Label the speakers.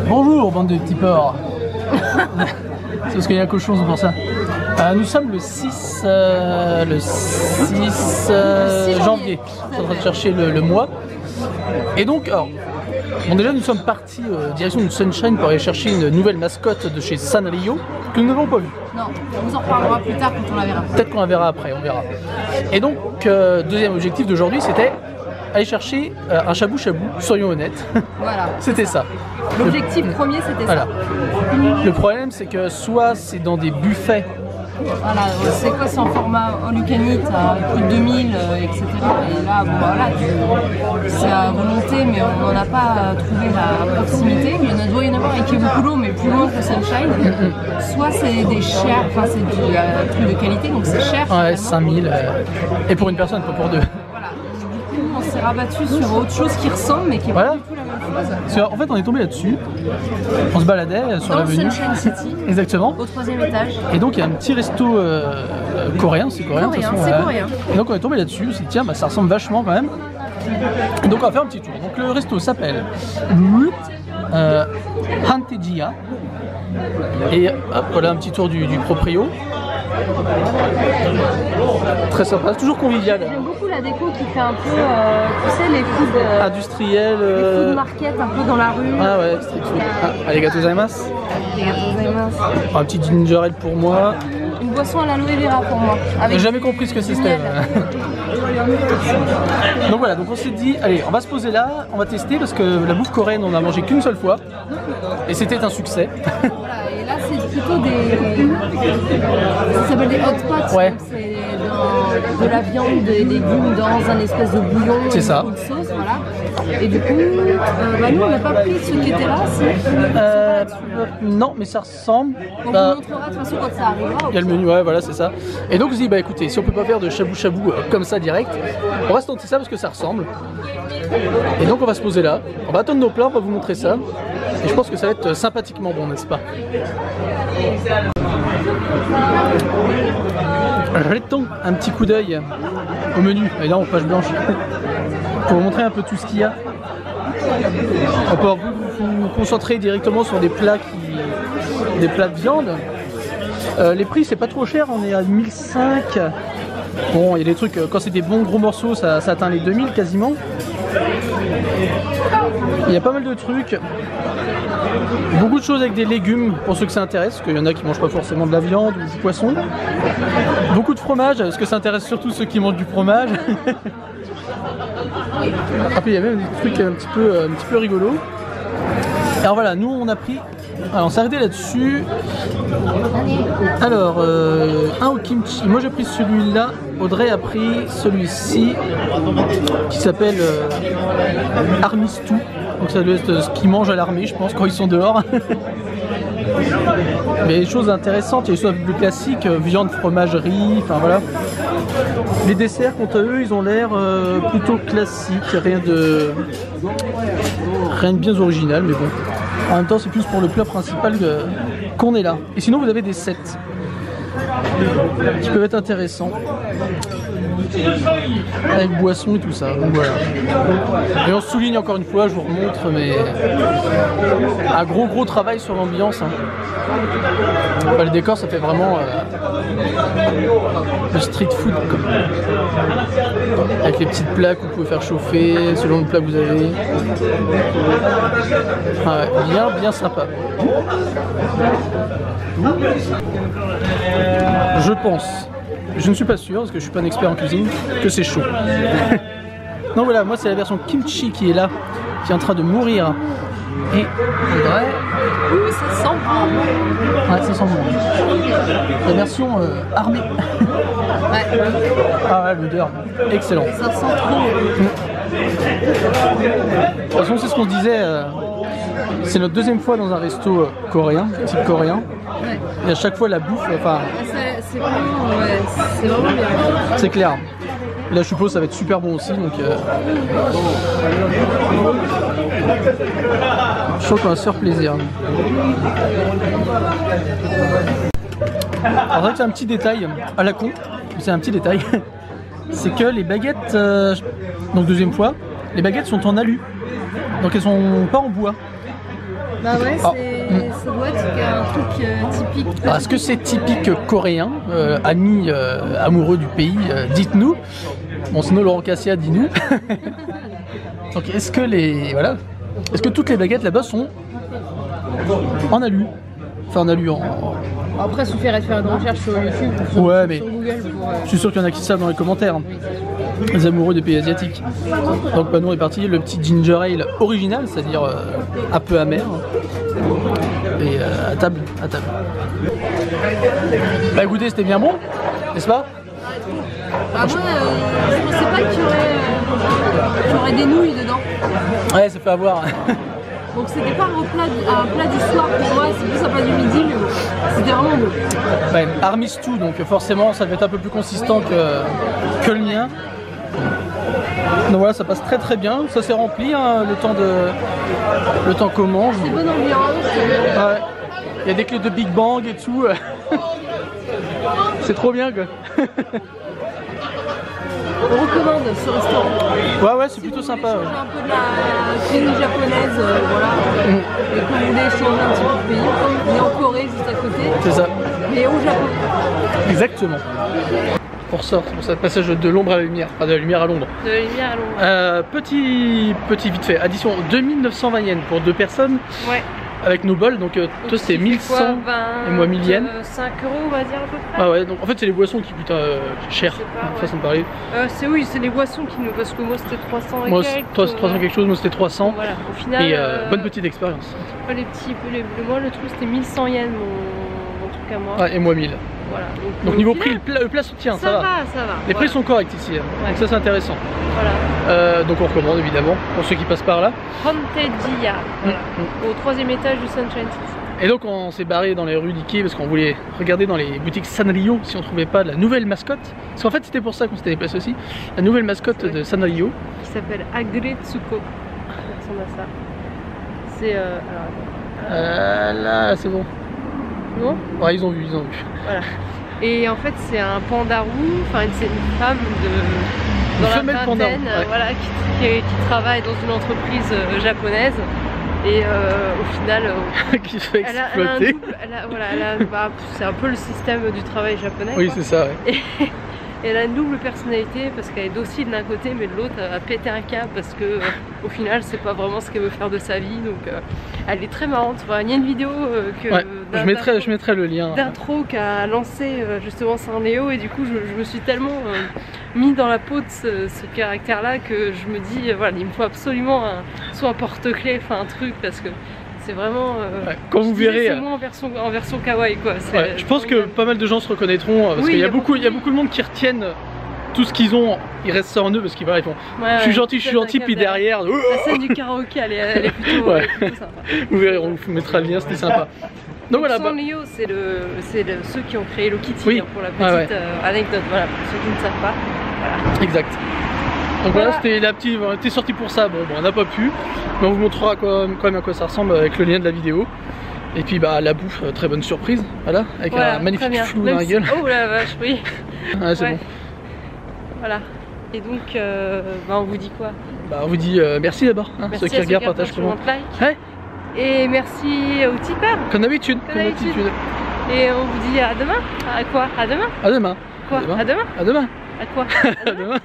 Speaker 1: Bonjour, bande de petits porcs. C'est parce qu'il y a un cochon, c'est pour ça. Nous sommes le 6 janvier. On est en train de chercher le mois. Et donc, alors, bon, déjà nous sommes partis direction de Sunshine pour aller chercher une nouvelle mascotte de chez Sanrio que nous n'avons pas vue.
Speaker 2: Non, on vous en reparlera plus tard quand on la verra.
Speaker 1: Peut-être qu'on la verra après, on verra. Et donc, deuxième objectif d'aujourd'hui, c'était aller chercher un shabu-shabu, soyons honnêtes. Voilà. C'était ça.
Speaker 2: L'objectif premier, c'était ça.
Speaker 1: Le problème, c'est que soit c'est dans des buffets.
Speaker 2: Voilà, c'est quoi, c'est en format all you can eat à plus de 2000, etc. Et là, bon, voilà, c'est à volonté, mais on n'en a pas trouvé la proximité. Il doit y en avoir avec Ikebukuro, mais plus loin que Sunshine. Soit c'est des chers, enfin c'est du truc de qualité, donc c'est cher.
Speaker 1: Ouais, 5000. Et pour une personne, pas pour deux.
Speaker 2: Voilà. Du coup, on s'est rabattu sur autre chose qui ressemble, mais qui est pas du tout la même chose.
Speaker 1: En fait, on est tombé là-dessus. On se baladait sur l'avenue.
Speaker 2: Dans Sunshine City.
Speaker 1: Exactement.
Speaker 2: Au 3e étage.
Speaker 1: Et donc il y a un petit resto coréen, c'est coréen.
Speaker 2: C'est coréen.
Speaker 1: Et donc on est tombé là-dessus, on s'est dit tiens, bah, ça ressemble vachement quand même. Et donc on va faire un petit tour. Donc le resto s'appelle Hantejia. Et hop, voilà un petit tour du proprio. Très sympa, toujours convivial.
Speaker 2: J'aime beaucoup la déco qui fait un peu, tu sais, les foods
Speaker 1: industriels,
Speaker 2: les food market un peu dans la rue.
Speaker 1: Ah ouais, street food. Arigato gozaimasu.
Speaker 2: Arigato gozaimasu.
Speaker 1: Un petit ginger ale pour moi.
Speaker 2: Une boisson à l'aloe vera pour moi.
Speaker 1: J'ai jamais compris ce que c'était. Donc voilà, donc on s'est dit, allez, on va se poser là, on va tester parce que la bouffe coréenne, on a mangé qu'une seule fois et c'était un succès.
Speaker 2: Voilà, et là c'est plutôt ça s'appelle des hot pots.
Speaker 1: Ouais.
Speaker 2: C'est de la viande, des légumes dans un espèce de bouillon.
Speaker 1: C'est ça.
Speaker 2: Une sauce, voilà. Et du coup, nous on n'a pas pris ce qui était là,
Speaker 1: non, mais ça ressemble.
Speaker 2: On vous montrera de toute façon quand ça arrivera.
Speaker 1: Il y a le menu, ouais, voilà, c'est ça. Et donc je dis, bah écoutez, si on peut pas faire de shabu-shabu comme ça direct, on va se tenter ça parce que ça ressemble. Et donc on va se poser là, on va attendre nos plats, on va vous montrer ça. Et je pense que ça va être sympathiquement bon, n'est-ce pas? Jetons un petit coup d'œil au menu, et là en page blanche, pour vous montrer un peu tout ce qu'il y a. On peut vous concentrer directement sur des plats de viande. Les prix c'est pas trop cher, on est à 1005. Bon, il y a des trucs, quand c'est des bons gros morceaux, ça atteint les 2000 quasiment. Il y a pas mal de trucs. Beaucoup de choses avec des légumes pour ceux que ça intéresse, parce qu'il y en a qui mangent pas forcément de la viande ou du poisson. Beaucoup de fromage, parce que ça intéresse surtout ceux qui mangent du fromage. Après il y a même des trucs un petit peu rigolos. Alors voilà, nous on a pris, alors on s'est arrêté là-dessus. Alors un au kimchi, moi j'ai pris celui-là, Audrey a pris celui-ci qui s'appelle Armistu. Donc ça doit être ce qu'ils mangent à l'armée, je pense, quand ils sont dehors. Mais des choses intéressantes, il y a des choses un peu plus classiques, viande, fromage, riz, enfin voilà. Les desserts, quant à eux, ils ont l'air plutôt classiques, rien de bien original, mais bon. En même temps, c'est plus pour le plat principal qu'on est là. Et sinon, vous avez des sets qui peuvent être intéressants. Avec boisson et tout ça, donc voilà. Et on souligne encore une fois, je vous remontre, mais un gros travail sur l'ambiance. Hein. Enfin, le décor, ça fait vraiment le street food, quoi. Avec les petites plats que vous pouvez faire chauffer selon le plat que vous avez. Ah ouais, bien sympa. Je pense. Je ne suis pas sûr, parce que je suis pas un expert en cuisine, que c'est chaud. Donc voilà, moi c'est la version kimchi qui est là, qui est en train de mourir. Et Audrey...
Speaker 2: ça sent bon.
Speaker 1: Ouais, ça sent bon. La version armée.
Speaker 2: Ouais.
Speaker 1: Ah ouais, l'odeur, excellent.
Speaker 2: Ça sent trop.
Speaker 1: De toute façon, c'est ce qu'on se disait, c'est notre deuxième fois dans un resto coréen, type coréen. Ouais. Et à chaque fois la bouffe, enfin...
Speaker 2: C'est vraiment bien.
Speaker 1: C'est clair. Et là je suppose que ça va être super bon aussi, donc je crois qu'on va se faire plaisir. Alors c'est vrai que c'est un petit détail à la con, c'est un petit détail, c'est que les baguettes, donc deuxième fois, les baguettes sont en alu, donc elles sont pas en bois.
Speaker 2: Bah ouais,
Speaker 1: Ah.
Speaker 2: ça doit être un truc typique.
Speaker 1: Alors, est-ce que c'est typique coréen, amis amoureux du pays, dites-nous. Bon, sinon Laurent Cassia, dis-nous. Donc, est-ce que toutes les baguettes là-bas sont en alu? Enfin, en alu,
Speaker 2: Après, il suffirait de faire une recherche sur YouTube ou
Speaker 1: Ouais, mais
Speaker 2: sur Google pour.
Speaker 1: je suis sûr qu'il y en a qui savent dans les commentaires. Les amoureux des pays asiatiques. Donc, bah, nous on est parti le petit ginger ale original, c'est-à-dire un peu amer. Et à table. Bah écoutez, c'était bien bon, n'est-ce pas?
Speaker 2: Ah moi, je pensais pas qu'il y aurait des nouilles dedans.
Speaker 1: Ouais, ça fait avoir.
Speaker 2: Donc c'était pas un plat du soir pour moi, c'est plus un plat du midi, mais bon, c'était vraiment bon.
Speaker 1: Ouais, Army Stew, donc forcément ça va être un peu plus consistant que le mien. Donc voilà, ça passe très très bien, ça s'est rempli hein, le temps qu'on mange.
Speaker 2: C'est bonne ambiance.
Speaker 1: Ouais. Il y a des clés de Big Bang et tout. C'est trop bien quoi.
Speaker 2: On recommande ce restaurant.
Speaker 1: Ouais, c'est plutôt sympa.
Speaker 2: Un peu de la cuisine japonaise, voilà. Et quand vous voulez changer un petit peu de pays, on est en Corée juste à côté.
Speaker 1: C'est ça.
Speaker 2: Mais au Japon.
Speaker 1: Exactement. On ressort, c'est pour ça le passage de l'ombre à la lumière, pas de la lumière à l'ombre.
Speaker 2: De la lumière à l'ombre.
Speaker 1: Petit vite fait, addition 2920 yens pour 2 personnes.
Speaker 2: Ouais.
Speaker 1: Avec nos bols, donc toi c'était 1100 et moi 1000 yens.
Speaker 2: 5 € on va dire à peu près.
Speaker 1: Ah ouais, donc en fait c'est les boissons qui coûtent cher, façon de parler.
Speaker 2: C'est les boissons qui nous, parce que moi c'était 300 et
Speaker 1: moi,
Speaker 2: quelques.
Speaker 1: 300 quelque chose, moi c'était 300.
Speaker 2: Voilà, au final.
Speaker 1: Et bonne petite expérience.
Speaker 2: Moi le truc c'était 1100 yens mon truc à moi.
Speaker 1: Ah, et moi 1000.
Speaker 2: Voilà.
Speaker 1: Donc niveau prix, le plat soutient, ça va.
Speaker 2: Ça va.
Speaker 1: Les prix sont corrects ici, hein.
Speaker 2: Ouais.
Speaker 1: Donc ça c'est intéressant.
Speaker 2: Voilà.
Speaker 1: Donc on recommande évidemment, pour ceux qui passent par là.
Speaker 2: Hontedia, voilà. Au 3e étage du Sunshine City.
Speaker 1: Et donc on s'est barré dans les rues d'Ikea parce qu'on voulait regarder dans les boutiques Sanrio si on trouvait pas la nouvelle mascotte. Parce qu'en fait c'était pour ça qu'on s'était déplacé aussi. La nouvelle mascotte de Sanrio.
Speaker 2: Qui s'appelle Agretsuko. Ça ressemble à ça. C'est
Speaker 1: Là c'est bon.
Speaker 2: Non ?
Speaker 1: Ouais, ils ont vu.
Speaker 2: Voilà. Et en fait c'est un pandarou, enfin c'est une femme dans la vingtaine, voilà, qui travaille dans une entreprise japonaise. Et au final,
Speaker 1: qui se fait exploiter.
Speaker 2: C'est un peu le système du travail japonais.
Speaker 1: Oui, c'est ça. Ouais.
Speaker 2: Et elle a une double personnalité parce qu'elle est docile d'un côté, mais de l'autre, elle a pété un câble parce que au final, c'est pas vraiment ce qu'elle veut faire de sa vie. Donc, elle est très marrante. Enfin, il y a une vidéo que
Speaker 1: je mettrai le lien
Speaker 2: d'intro qu'a lancé justement Sanrio, et du coup, je me suis tellement mis dans la peau de ce caractère-là que je me dis, voilà, il me faut absolument soit un porte-clés, enfin un truc, parce que c'est vraiment.
Speaker 1: Quand vous verrez.
Speaker 2: C'est moi en version kawaii quoi.
Speaker 1: Ouais, je pense que pas mal de gens se reconnaîtront parce qu'il y a beaucoup de monde qui retiennent tout ce qu'ils ont. Ils restent ça en eux parce qu'ils font. Je suis gentil, puis derrière.
Speaker 2: La scène du karaoké, elle est plutôt sympa.
Speaker 1: Vous verrez, on vous mettra le lien, c'était sympa. Donc voilà.
Speaker 2: Sanrio, c'est ceux qui ont créé Hello Kitty, pour la petite anecdote. Voilà, pour ceux qui ne savent pas. Voilà.
Speaker 1: Exact. Donc voilà, c'était la petite. On était sorti pour ça. Bon, on n'a pas pu, mais on vous montrera quand même à quoi ça ressemble avec le lien de la vidéo. Et puis bah la bouffe, très bonne surprise, voilà, avec un magnifique flou dans la gueule.
Speaker 2: Oh la vache, oui.
Speaker 1: Ouais, c'est bon.
Speaker 2: Voilà. Et donc, on vous dit quoi?
Speaker 1: Bah on vous dit merci d'abord, hein, ceux qui regardent, partagent, commentent.
Speaker 2: Ouais. Et merci aux tipeurs.
Speaker 1: Comme d'habitude.
Speaker 2: Et on vous dit à demain. À quoi? À demain.
Speaker 1: À demain.
Speaker 2: Quoi? À demain.
Speaker 1: À demain.
Speaker 2: À quoi? À demain.